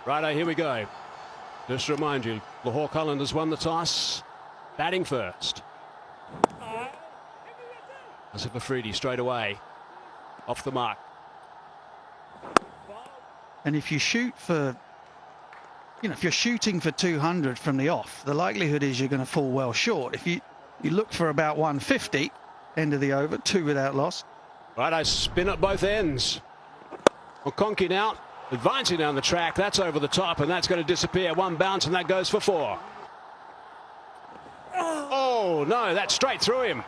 Righto, here we go. Just to remind you, Lahore Qalandars won the toss, batting first. Asif Afridi straight away, off the mark. And if you shoot for, if you're shooting for 200 from the off, the likelihood is you're going to fall well short. If you look for about 150, end of the over, 2 without loss. Righto, spin at both ends. Okonkey now advancing down the track. That's over the top, and that's going to disappear. One bounce, and that goes for 4. Oh, no, that's straight through him.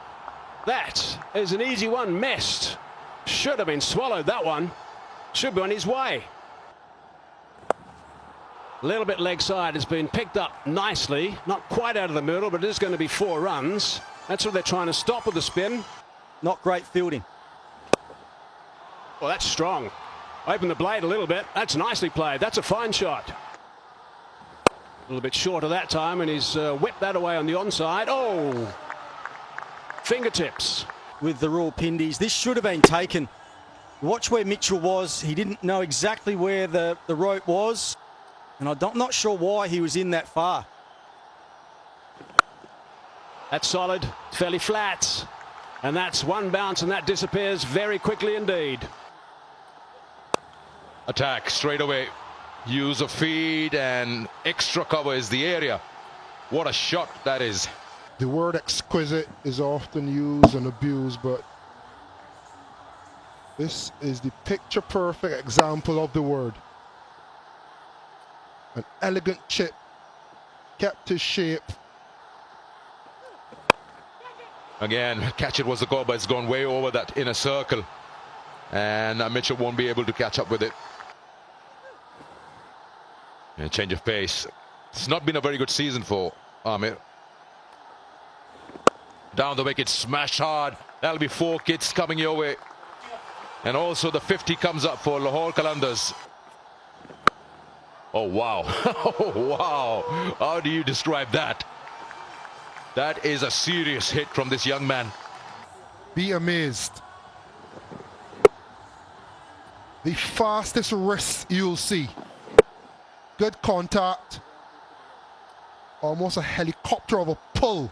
That is an easy one, missed. Should have been swallowed, that one. Should be on his way. A little bit leg side has been picked up nicely. Not quite out of the middle, but it is going to be 4 runs. That's what they're trying to stop with the spin. Not great fielding. Well, that's strong. Open the blade a little bit. That's nicely played. That's a fine shot. A little bit short of that time, and he's whipped that away on the onside. Oh! Fingertips. With the raw Pindies, this should have been taken. Watch where Mitchell was. He didn't know exactly where the rope was, and I'm not sure why he was in that far. That's solid, fairly flat. And that's one bounce, and that disappears very quickly indeed. Attack straight away. Use of feed and extra cover is the area. What a shot that is. The word exquisite is often used and abused, but this is the picture-perfect example of the word. An elegant chip, kept his shape. Again, catch it was the goal, but it's gone way over that inner circle. And Mitchell won't be able to catch up with it. And change of pace. It's not been a very good season for Amir. Down the wicket, smashed hard. That'll be 4 kids coming your way. And also the 50 comes up for Lahore Qalandars. Oh, wow. Oh, wow. How do you describe that? That is a serious hit from this young man. Be amazed. The fastest wrist you'll see. Good contact. Almost a helicopter of a pull.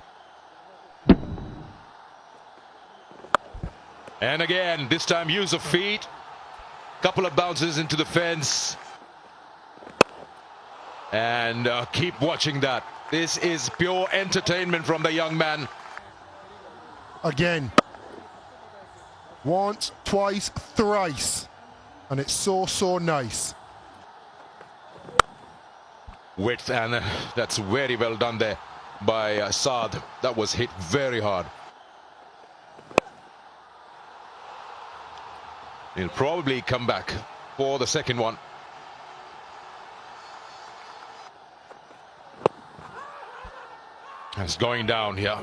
And again, this time use of feet. Couple of bounces into the fence. And keep watching that. This is pure entertainment from the young man. Again. Once, twice, thrice. And it's so nice. Width, and that's very well done there by Saad. That was hit very hard. He'll probably come back for the second one. It's going down here.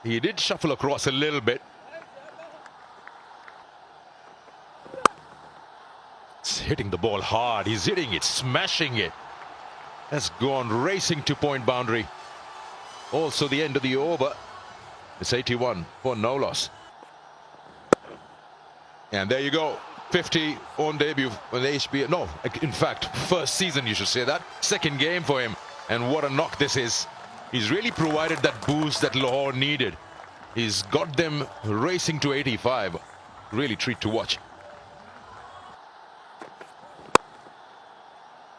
He did shuffle across a little bit. It's hitting the ball hard. He's hitting it, smashing it. Has gone racing to point boundary. Also the end of the over. It's 81 for no loss. And there you go. 50 on debut on the HPL. No, in fact, first season you should say that. Second game for him. And what a knock this is. He's really provided that boost that Lahore needed. He's got them racing to 85. Really treat to watch.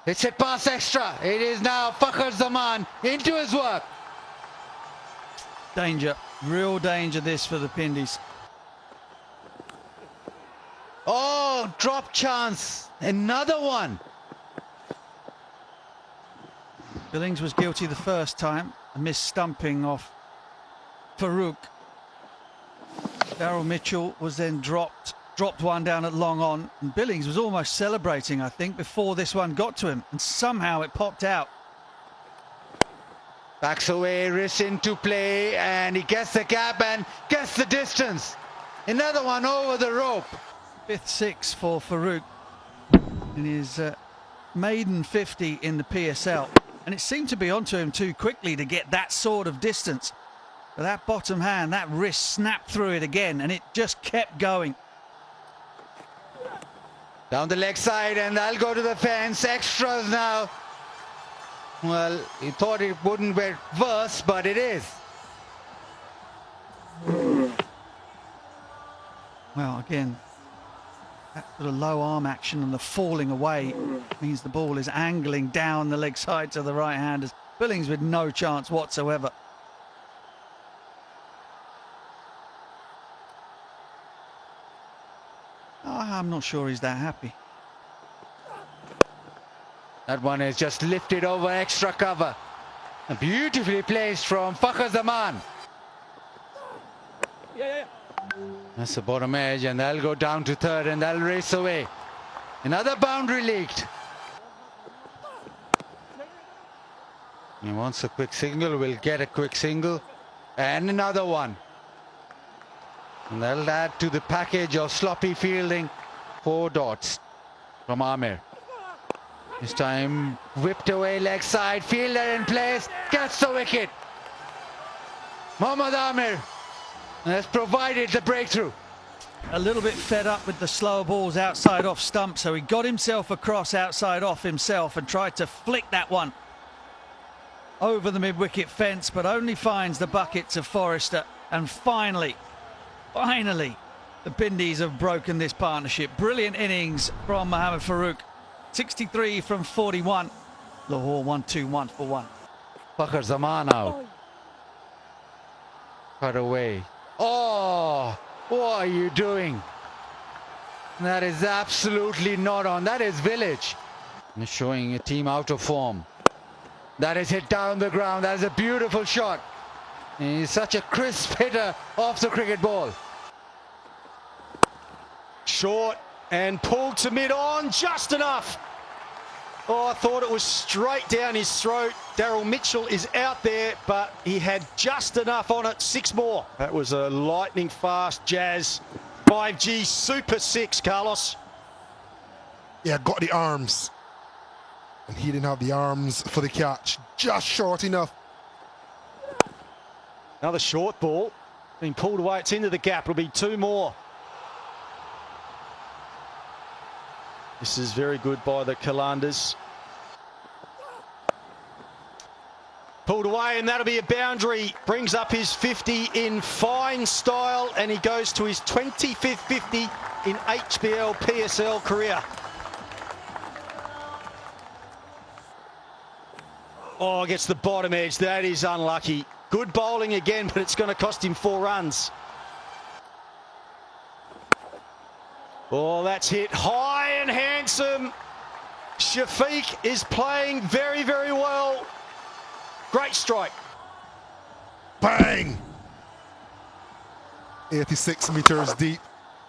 It's hit past extra. It is now Fakhar Zaman into his work. Danger, real danger this for the Pindies. Oh, drop chance. Another one. Billings was guilty the first time. A missed stumping off Farouk. Daryl Mitchell was then dropped one down at long on, and Billings was almost celebrating, I think, before this one got to him, and somehow it popped out. Backs away, wrist into play, and he gets the gap and gets the distance. Another one over the rope. 5th 6 for Farouk in his maiden 50 in the PSL, and it seemed to be onto him too quickly to get that sort of distance. But that bottom hand, that wrist snapped through it again, and it just kept going. Down the leg side, and they'll go to the fence. Extras now. Well, he thought it wouldn't be worse, but it is. Well, again, that sort of low arm action and the falling away means the ball is angling down the leg side to the right-handers. Billings with no chance whatsoever. I'm not sure he's that happy. That one is just lifted over extra cover. Beautifully placed from Fakhar Zaman. That's the bottom edge, and they'll go down to third, and they'll race away. Another boundary leaked. He wants a quick single, will get a quick single, and another one. And they'll add to the package of sloppy fielding. 4 dots from Amir. This time whipped away leg side, fielder in place, gets the wicket. Mohammad Amir has provided the breakthrough. A little bit fed up with the slow balls outside off stump, so he got himself across outside off himself and tried to flick that one over the mid-wicket fence, but only finds the buckets of Forrester. And finally, the Pindies have broken this partnership. Brilliant innings from Mohammad Farooq. 63 from 41. Lahore 1-2-1 for 1. Fakhar Zaman out. Cut away. Oh, what are you doing? That is absolutely not on. That is village. And showing a team out of form. That is hit down the ground. That is a beautiful shot. He's such a crisp hitter off the cricket ball. Short and pulled to mid-on, just enough. Oh, I thought it was straight down his throat. Daryl Mitchell is out there, but he had just enough on it. 6 more. That was a lightning fast Jazz 5G Super 6, Carlos. Yeah, got the arms. And he didn't have the arms for the catch. Just short enough. Another short ball. Being pulled away. It's into the gap. It'll be 2 more. This is very good by the Kalandars. Pulled away, and that'll be a boundary. Brings up his 50 in fine style, and he goes to his 25th 50 in HPL PSL career. Oh, gets the bottom edge. That is unlucky. Good bowling again, but it's going to cost him 4 runs. Oh, that's hit high and handsome. Shafiq is playing very, very well. Great strike. Bang! 86 meters deep.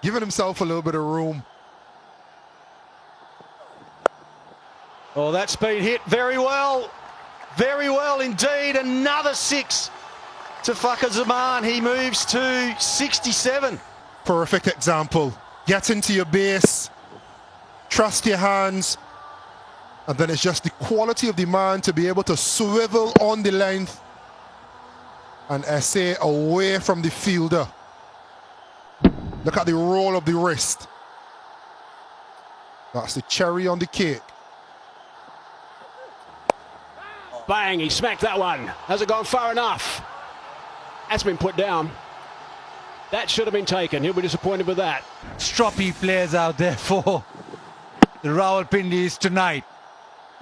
Giving himself a little bit of room. Oh, that's been hit very well. Very well indeed. Another 6 to Fakhar Zaman. He moves to 67. Perfect example. Get into your base, trust your hands, and then it's just the quality of the man to be able to swivel on the length and essay away from the fielder. Look at the roll of the wrist. That's the cherry on the cake. Bang, he smacked that one. Has it gone far enough? That's been put down. That should have been taken. He'll be disappointed with that. Stroppy players out there for the Rawalpindis tonight.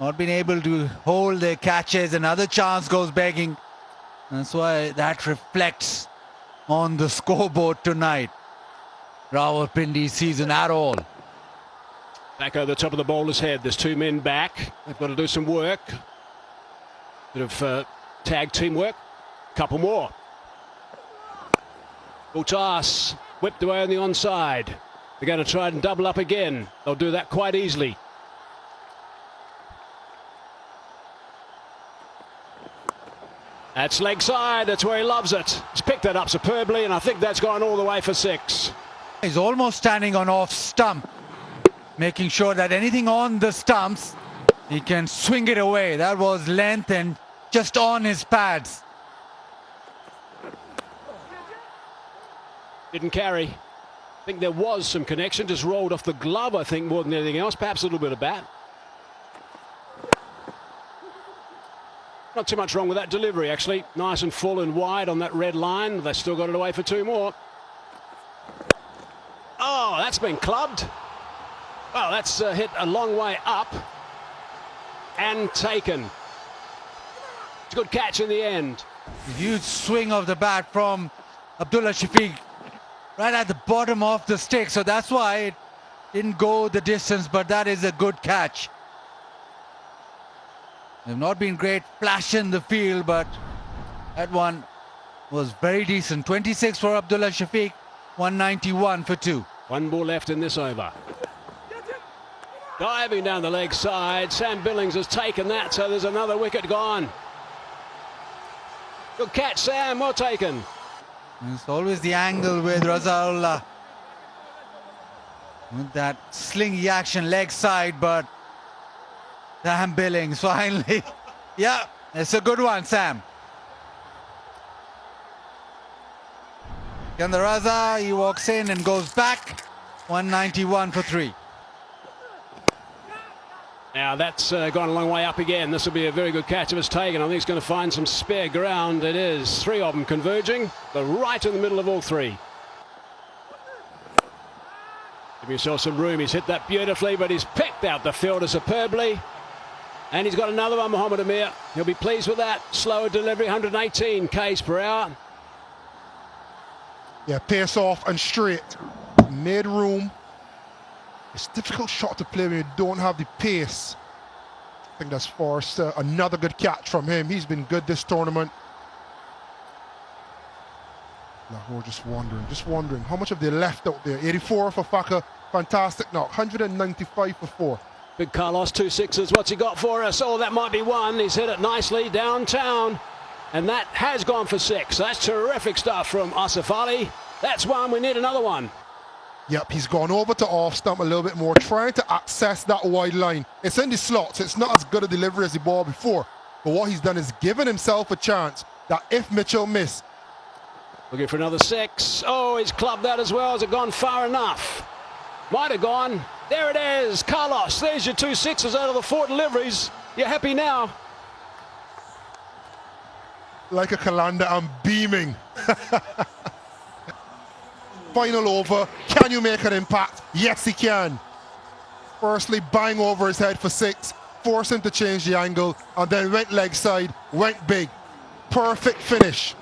Not been able to hold their catches. Another chance goes begging. That's why that reflects on the scoreboard tonight. Rawalpindi season at all. Back over the top of the bowler's head. There's 2 men back. They've got to do some work. Bit of tag teamwork. Couple more. Toss whipped away on the onside. They're going to try and double up again. They'll do that quite easily. That's leg side. That's where he loves it. He's picked that up superbly, and I think that's gone all the way for 6. He's almost standing on off stump, making sure that anything on the stumps, he can swing it away. That was length and just on his pads. Didn't carry. think there was some connection, just rolled off the glove, I think, more than anything else. Perhaps a little bit of bat. Not too much wrong with that delivery, actually. Nice and full and wide on that red line. They've still got it away for 2 more. Oh, that's been clubbed. Well, that's hit a long way up and taken. It's a good catch in the end. Huge swing of the bat from Abdullah Shafiq right at the bottom of the stick, so that's why it didn't go the distance, but that is a good catch. They've not been great flash in the field, but that one was very decent. 26 for Abdullah Shafiq, 191 for 2. 1 ball left in this over. Diving down the leg side, Sam Billings has taken that, so there's another wicket gone. Good catch, Sam, well taken. It's always the angle with Razaullah. With that slingy action leg side, but Sam Billings finally. Yeah, it's a good one, Sam. Gandhi Raza, he walks in and goes back. 191 for 3. Now that's gone a long way up again. This will be a very good catch if it's taken. I think it's going to find some spare ground. It is. 3 of them converging, but right in the middle of all 3. Give yourself some room. He's hit that beautifully, but he's picked out the fielder superbly. And he's got another one, Mohammad Amir. He'll be pleased with that. Slower delivery, 118 k's per hour. Yeah, pace off and straight. Made room. It's a difficult shot to play when you don't have the pace. I think that's forced another good catch from him. He's been good this tournament. Lahore just wondering how much have they left out there. 84 for Faka, fantastic knock. 195 for 4. Big Carlos, 2 sixes. What's he got for us? Oh, that might be one. He's hit it nicely downtown, and that has gone for 6. That's terrific stuff from Asif Ali. That's one. We need another one. Yep, he's gone over to off stump a little bit more, trying to access that wide line. It's in the slots. It's not as good a delivery as the ball before. But what he's done is given himself a chance that if Mitchell miss. Looking for another 6. Oh, he's clubbed that as well. Has it gone far enough? Might have gone. There it is. Carlos, there's your 2 sixes out of the 4 deliveries. You're happy now? Like a Kalanda, I'm beaming. Final over. Can you make an impact? Yes, he can. Firstly, bang over his head for 6. Force him to change the angle. And then went leg side. Went big. Perfect finish.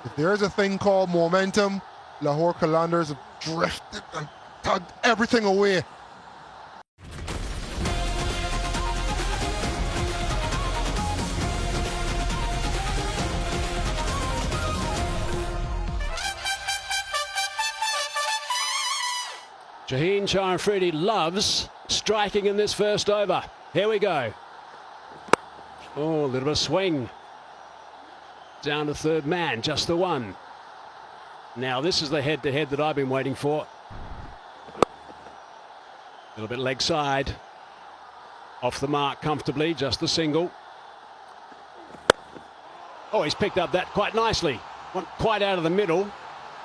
If there's a thing called momentum, Lahore Qalandars have drifted and tugged everything away. Shaheen Charanfredi loves striking in this first over. Here we go. Oh, a little bit of swing. Down to 3rd man, just the one. Now this is the head-to-head that I've been waiting for. A little bit leg side. Off the mark comfortably, just the single. Oh, he's picked up that quite nicely. Went quite out of the middle.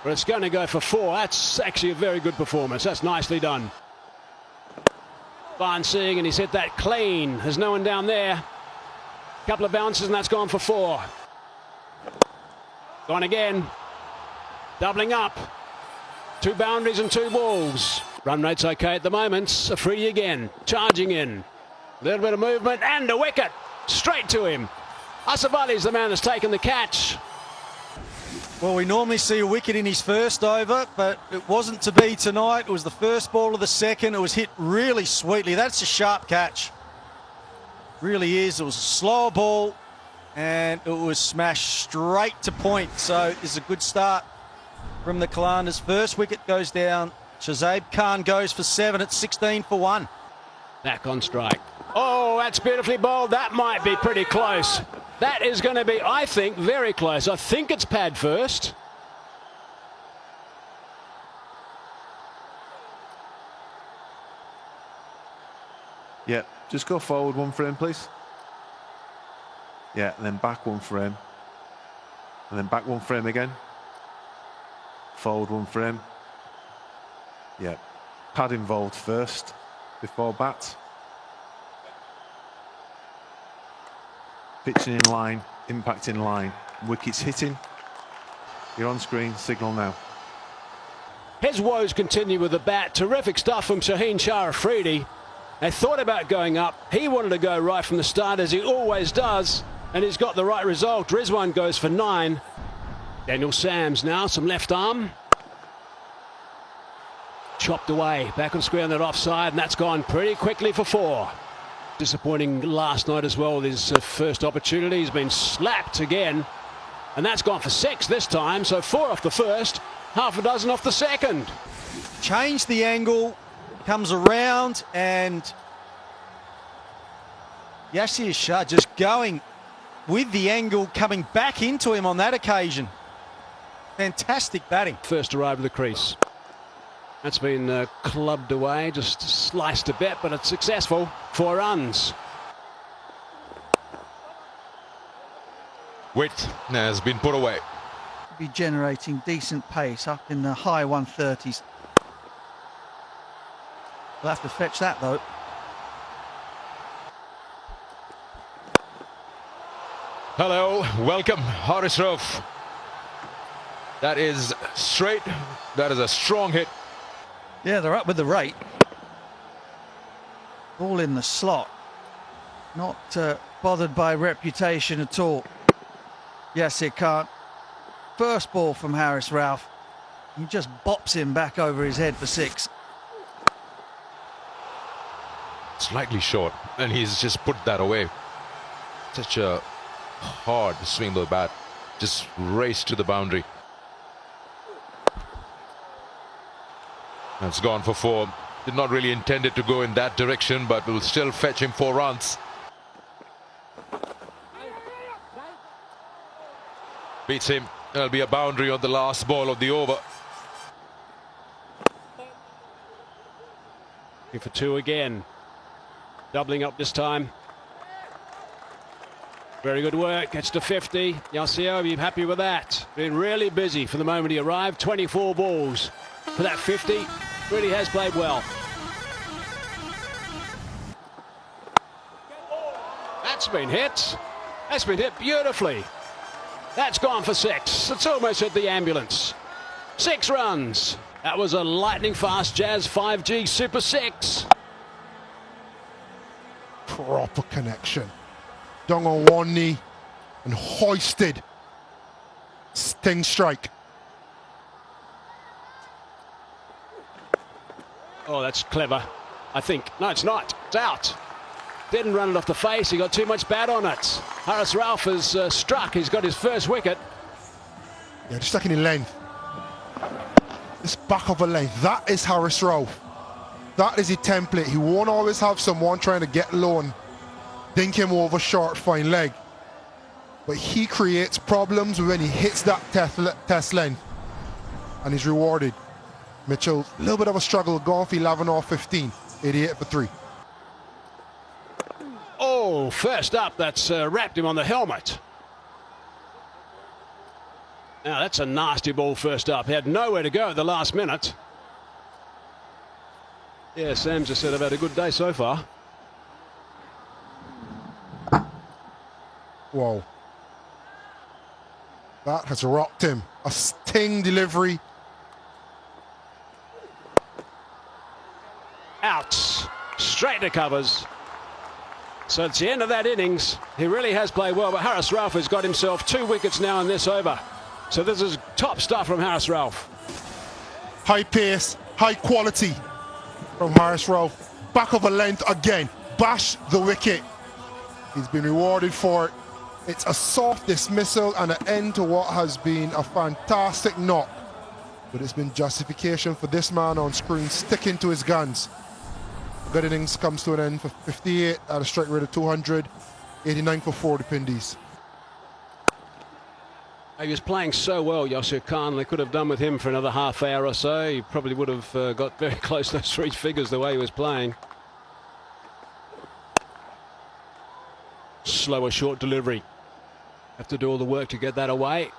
But it's going to go for 4. That's actually a very good performance. That's nicely done. Advancing, and he's hit that clean. There's no one down there. Couple of bounces, and that's gone for 4. Gone again. Doubling up. 2 boundaries and 2 balls. Run rate's okay at the moment. A free again. Charging in. A little bit of movement and a wicket. Straight to him. Asif Ali's the man that's taken the catch. Well, we normally see a wicket in his first over, but it wasn't to be tonight. It was the first ball of the second. It was hit really sweetly. That's a sharp catch. Really is. It was a slower ball, and it was smashed straight to point. So it's a good start from the Qalandars. First wicket goes down. Shazab Khan goes for 7 at 16 for 1. Back on strike. Oh, that's beautifully bowled. That might be pretty close. That is going to be, I think, very close. I think it's pad first. Yeah, just go forward 1 frame, please. Yeah, and then back 1 frame. And then back 1 frame again. Forward 1 frame. Yeah. Pad involved first before bat. Pitching in line, impact in line, wickets hitting. You're on screen, signal now. His woes continue with the bat. Terrific stuff from Shaheen Shah Afridi. They thought about going up. He wanted to go right from the start, as he always does, and he's got the right result. Rizwan goes for 9. Daniel Sams now, some left arm. Chopped away, back on square on that offside, and that's gone pretty quickly for 4. Disappointing last night as well with his first opportunity. He's been slapped again, and that's gone for 6 this time, so 4 off the first, half a dozen off the second. Change the angle, comes around, and Yasir Shah just going with the angle, coming back into him on that occasion. Fantastic batting. First arrived at the crease. That's been clubbed away, just sliced a bit, but it's successful. 4 runs. Width has been put away. Be generating decent pace up in the high 130s. We'll have to fetch that though. Hello, welcome, Haris Rauf. That is straight. That is a strong hit. Yeah, they're up with the rate. All in the slot. Not bothered by reputation at all. Yasir Khan. First ball from Haris Rauf. He just bops him back over his head for 6. Slightly short, and he's just put that away. Such a hard swing of the bat. Just raced to the boundary. That's gone for 4. Did not really intend it to go in that direction, but will still fetch him 4 runs. Beats him. There'll be a boundary on the last ball of the over. Looking for 2 again. Doubling up this time. Very good work. Gets to 50. Yasir, are you happy with that? Been really busy from the moment he arrived. 24 balls for that 50. Really has played well. That's been hit. That's been hit beautifully. That's gone for 6. It's almost hit the ambulance. 6 runs. That was a lightning fast Jazz 5G Super 6. Proper connection. Dong on one knee and hoisted. Sting strike. Oh, that's clever, I think. No, it's not. It's out. Didn't run it off the face. He got too much bat on it. Haris Rauf has struck. He's got his first wicket. Yeah, just taking in length. This back of a length. That is Haris Rauf. That is his template. He won't always have someone trying to get low and dink him over short, fine leg. But he creates problems when he hits that test length. And he's rewarded. Mitchell, a little bit of a struggle, gone for 11 off 15, 88 for 3. Oh, first up, that's wrapped him on the helmet. Now, that's a nasty ball first up. He had nowhere to go at the last minute. Yeah, Sam just said I've had a good day so far. Whoa. That has rocked him. A sting delivery. Out. Straight to covers. So it's the end of that innings. He really has played well, but Haris Rauf has got himself 2 wickets now in this over. So this is top stuff from Haris Rauf. High pace, high quality from Haris Rauf. Back of a length again. Bash the wicket. He's been rewarded for it. It's a soft dismissal and an end to what has been a fantastic knock. But it's been justification for this man on screen sticking to his guns. Good innings comes to an end for 58 at a strike rate of 200, 89 for 4 to Pindies. He was playing so well, Yasir Khan. They could have done with him for another half hour or so. He probably would have got very close to those 3 figures the way he was playing. Slower short delivery. Have to do all the work to get that away.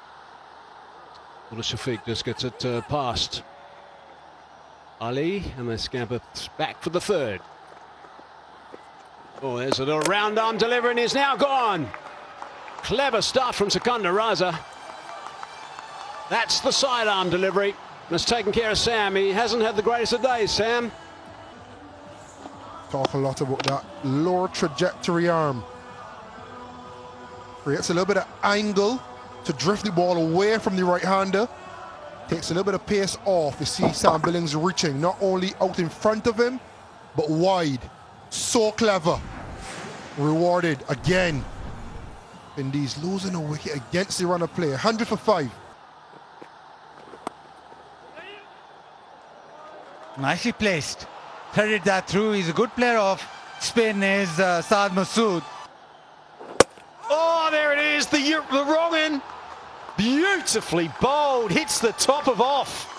Well, Shafiq just gets it past. Ali, and they scamper back for the third. Oh, there's a little round arm delivery and he's now gone. Clever stuff from Secunda Raza. That's the sidearm delivery. That's taken care of Sam. He hasn't had the greatest of days, Sam. Talk a lot about that lower trajectory arm. Creates a little bit of angle to drift the ball away from the right-hander. Takes a little bit of pace off. You see Sam Billings reaching not only out in front of him, but wide. So clever. Rewarded again. Indies losing a wicket against the run of play. 100 for 5. Nicely placed. Threaded that through. He's a good player of spin, is Saad Masood. Oh, there it is, the wrong end. Beautifully bowled, hits the top of off.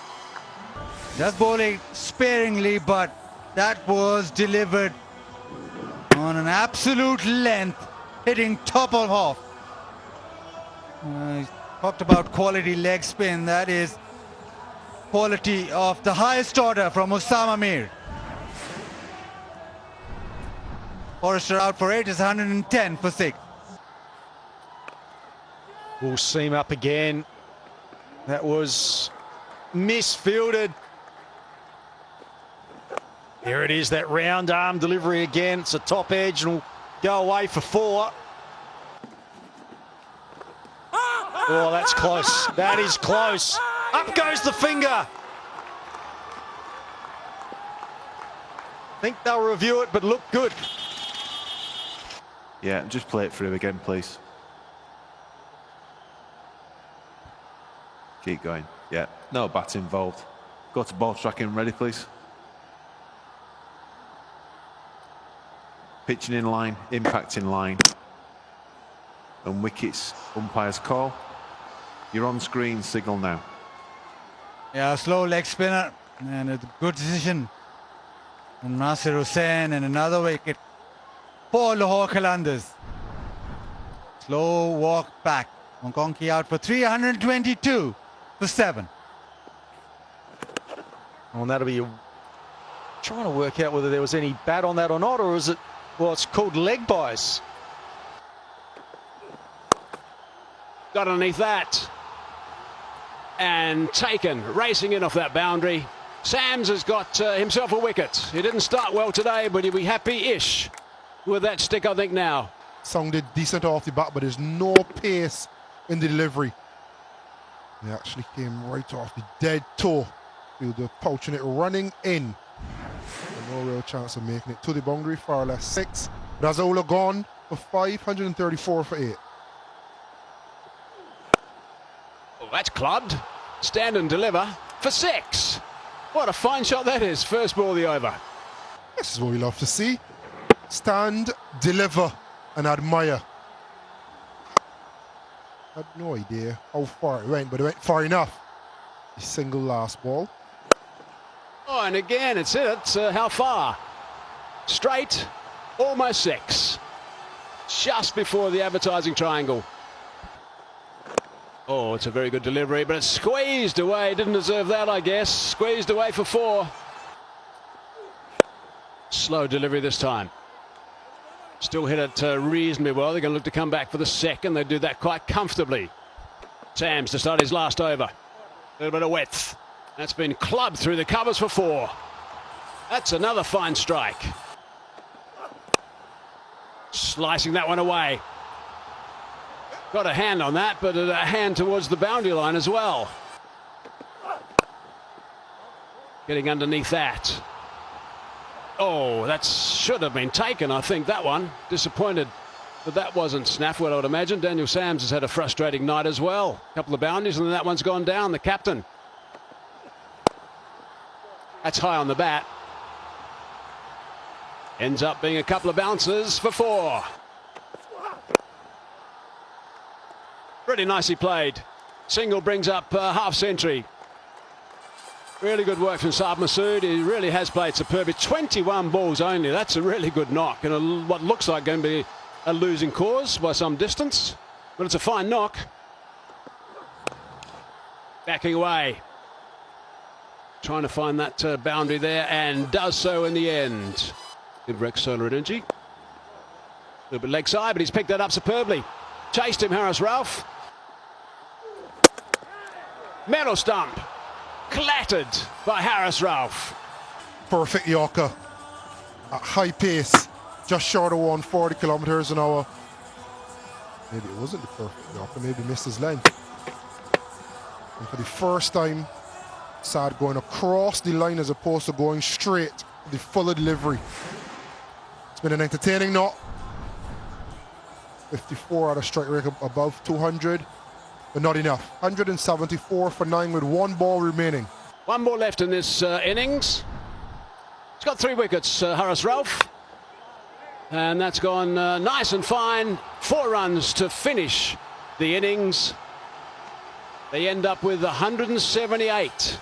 Just bowling sparingly, but that was delivered on an absolute length, hitting top of off. Talked about quality leg spin. That is quality of the highest order from Osama Mir. Forrester out for 8 is 110 for 6. Full seam up again. That was misfielded. There it is, that round arm delivery again. It's a top edge and will go away for 4. Oh, that's close. That is close. Up goes the finger. I think they'll review it, but look good. Yeah, just play it through again, please. Keep going. Yeah, no bat involved. Go to ball tracking, ready, please. Pitching in line, impact in line. And wickets, umpire's call. You're on screen, signal now. Yeah, slow leg spinner and a good decision from Nasir Hussain, and another wicket for Lahore Qalandars. Slow walk back. Monkonki out for 322 for 7. Well, and that'll be trying to work out whether there was any bat on that or not, or is it, well, it's called leg bias. Got underneath that. And taken, racing in off that boundary. Sams has got himself a wicket. He didn't start well today, but he'll be happy-ish with that stick, I think, now. Sounded decent off the bat, but there's no pace in the delivery. He actually came right off the dead toe. Fielder pouching it, running in. And no real chance of making it to the boundary, far less 6. Razola gone for 534 for 8. Oh, that's clubbed. Stand and deliver for 6. What a fine shot that is. First ball of the over. This is what we love to see. Stand, deliver, and admire. I had no idea how far it went, but it went far enough. The single last ball. Oh, and again, it's how far? Straight, almost 6. Just before the advertising triangle. Oh, it's a very good delivery, but it's squeezed away. Didn't deserve that, I guess. Squeezed away for 4. Slow delivery this time. Still hit it reasonably well. They're going to look to come back for the second. They do that quite comfortably. Sams to start his last over. A little bit of width. That's been clubbed through the covers for 4. That's another fine strike. Slicing that one away. Got a hand on that, but a hand towards the boundary line as well. Getting underneath that. Oh, that should have been taken, I think, that one. Disappointed that that wasn't snaffled, I would imagine. Daniel Sams has had a frustrating night as well. A couple of boundaries, and then that one's gone down, the captain. That's high on the bat. Ends up being a couple of bounces for 4. Really nicely played. Single brings up half century. Really good work from Saad Masood. He really has played superb. 21 balls only. That's a really good knock. And what looks like going to be a losing cause by some distance. But it's a fine knock. Backing away. trying to find that boundary there, and does so in the end. Good wreck Solar Energy. A little bit leg side, but he's picked that up superbly. Chased him, Harris Ralph. Metal stump. Clattered by Harris Ralph. Perfect Yorker at high pace, just short of 140 kilometers an hour. Maybe it wasn't the perfect Yorker, maybe missed his line. And for the first time, Sad going across the line as opposed to going straight, the fuller delivery. It's been an entertaining knot. 54 at a strike rate above 200, but not enough. 174 for 9 with 1 ball remaining. One more left in this innings. He's got 3 wickets, Harris Ralph. And that's gone nice and fine. 4 runs to finish the innings. They end up with 178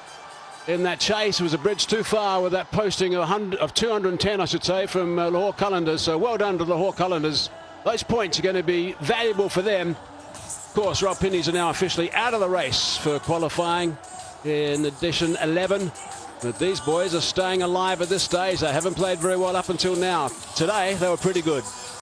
in that chase. It was a bridge too far with that posting of 210, I should say, from Lahore Qalandars. So well done to the Lahore Qalandars. Those points are going to be valuable for them. Of course, Rawalpindis are now officially out of the race for qualifying in edition 11. But these boys are staying alive at this stage. They haven't played very well up until now. Today, they were pretty good.